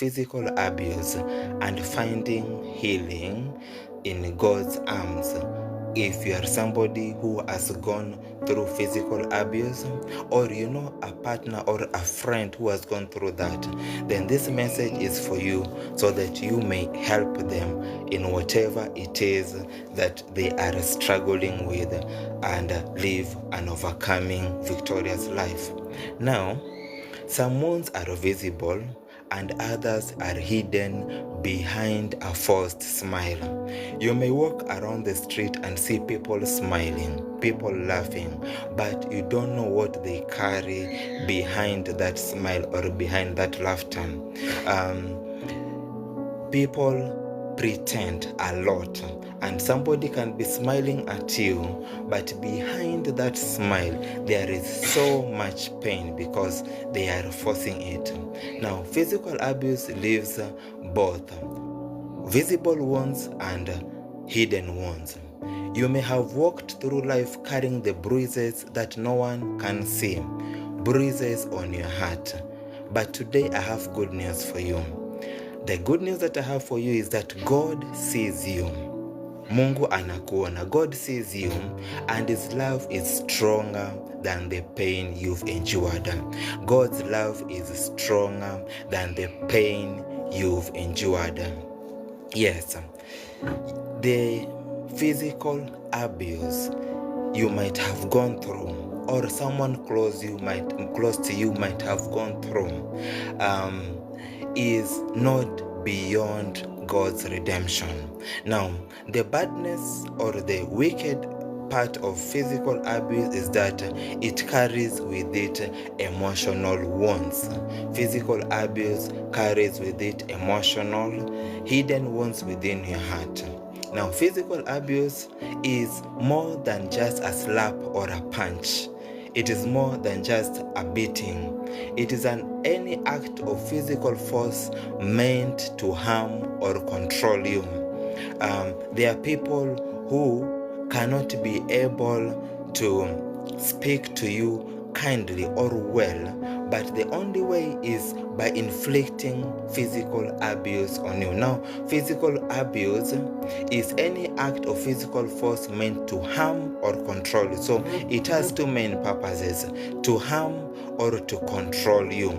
physical abuse and finding healing in God's arms. If you are somebody who has gone through physical abuse, or you know a partner or a friend who has gone through that, then this message is for you, so that you may help them in whatever it is that they are struggling with and live an overcoming, victorious life. Now, some wounds are visible and others are hidden behind a forced smile. You may walk around the street and see people smiling, people laughing, but you don't know what they carry behind that smile or behind that laughter. People pretend a lot, and somebody can be smiling at you, but behind that smile there is so much pain because they are forcing it. Now, physical abuse leaves both visible wounds and hidden wounds. You may have walked through life carrying the bruises that no one can see, bruises on your heart. But today I have good news for you. The good news that I have for you is that God sees you. Mungu anakuona. God sees you, and His love is stronger than the pain you've endured. God's love is stronger than the pain you've endured. Yes, the physical abuse you might have gone through, or someone close to you might have gone through, is not beyond God's redemption. Now, the badness or the wicked part of physical abuse is that it carries with it emotional wounds. Physical abuse carries with it emotional, hidden wounds within your heart. Now, physical abuse is more than just a slap or a punch. It is more than just a beating. It is any act of physical force meant to harm or control you. There are people who cannot be able to speak to you kindly or well, but the only way is by inflicting physical abuse on you. Now, physical abuse is any act of physical force meant to harm or control you. So it has two main purposes: to harm or to control you,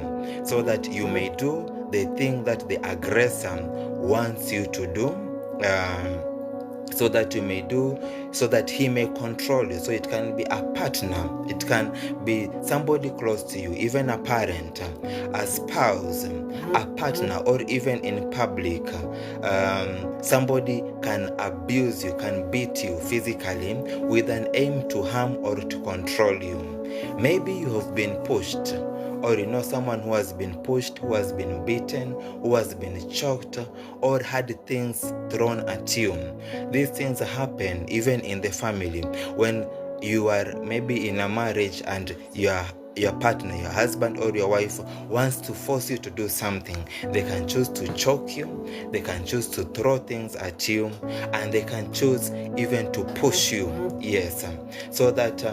so that you may do the thing that the aggressor wants you to do, so that he may control you. So it can be a partner, it can be somebody close to you, even a parent, a spouse, a partner, or even in public. Somebody can abuse you, can beat you physically with an aim to harm or to control you. Maybe you have been pushed, or you know someone who has been pushed, who has been beaten, who has been choked, or had things thrown at you. These things happen even in the family. When you are maybe in a marriage and your partner, your husband or your wife wants to force you to do something, they can choose to choke you, they can choose to throw things at you, and they can choose even to push you. Yes, so that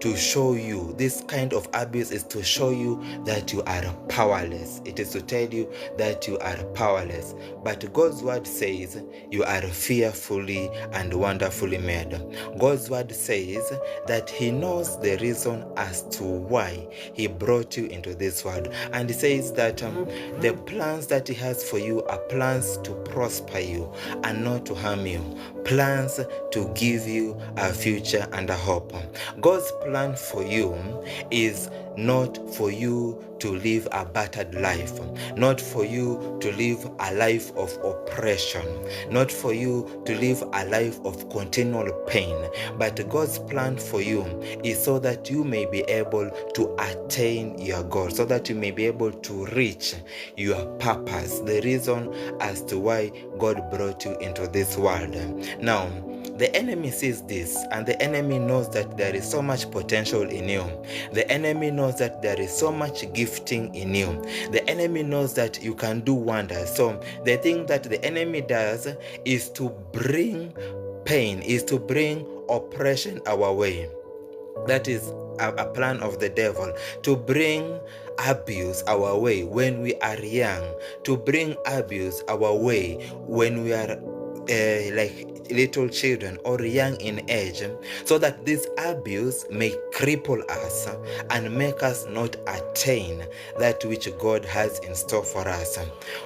to show you, this kind of abuse is to show you that you are powerless. It is to tell you that you are powerless. But God's word says you are fearfully and wonderfully made. God's word says that He knows the reason as to why He brought you into this world. And He says that the plans that He has for you are plans to prosper you and not to harm you. Plans to give you a future and a hope. God's plan for you is not for you to live a battered life, not for you to live a life of oppression, not for you to live a life of continual pain, but God's plan for you is so that you may be able to attain your goal, so that you may be able to reach your purpose, the reason as to why God brought you into this world. Now, the enemy sees this, and the enemy knows that there is so much potential in you. The enemy knows that there is so much gifting in you. The enemy knows that you can do wonders. So the thing that the enemy does is to bring pain, is to bring oppression our way. That is a plan of the devil, to bring abuse our way when we are young, to bring abuse our way when we are like little children or young in age, so that this abuse may cripple us and make us not attain that which God has in store for us.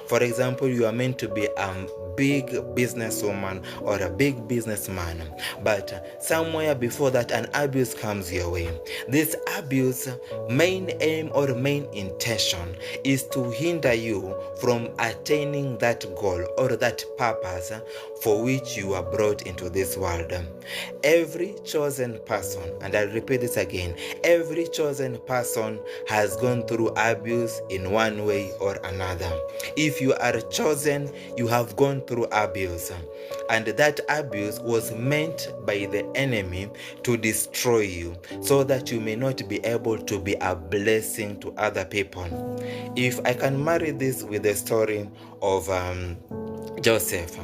For example, you are meant to be a big businesswoman or a big businessman, but somewhere before that an abuse comes your way. This abuse main aim or main intention is to hinder you from attaining that goal or that purpose for which you are brought into this world. Every chosen person, and I'll repeat this again, every chosen person has gone through abuse in one way or another. If you are chosen, you have gone through abuse, and that abuse was meant by the enemy to destroy you, so that you may not be able to be a blessing to other people. If I can marry this with the story of Joseph.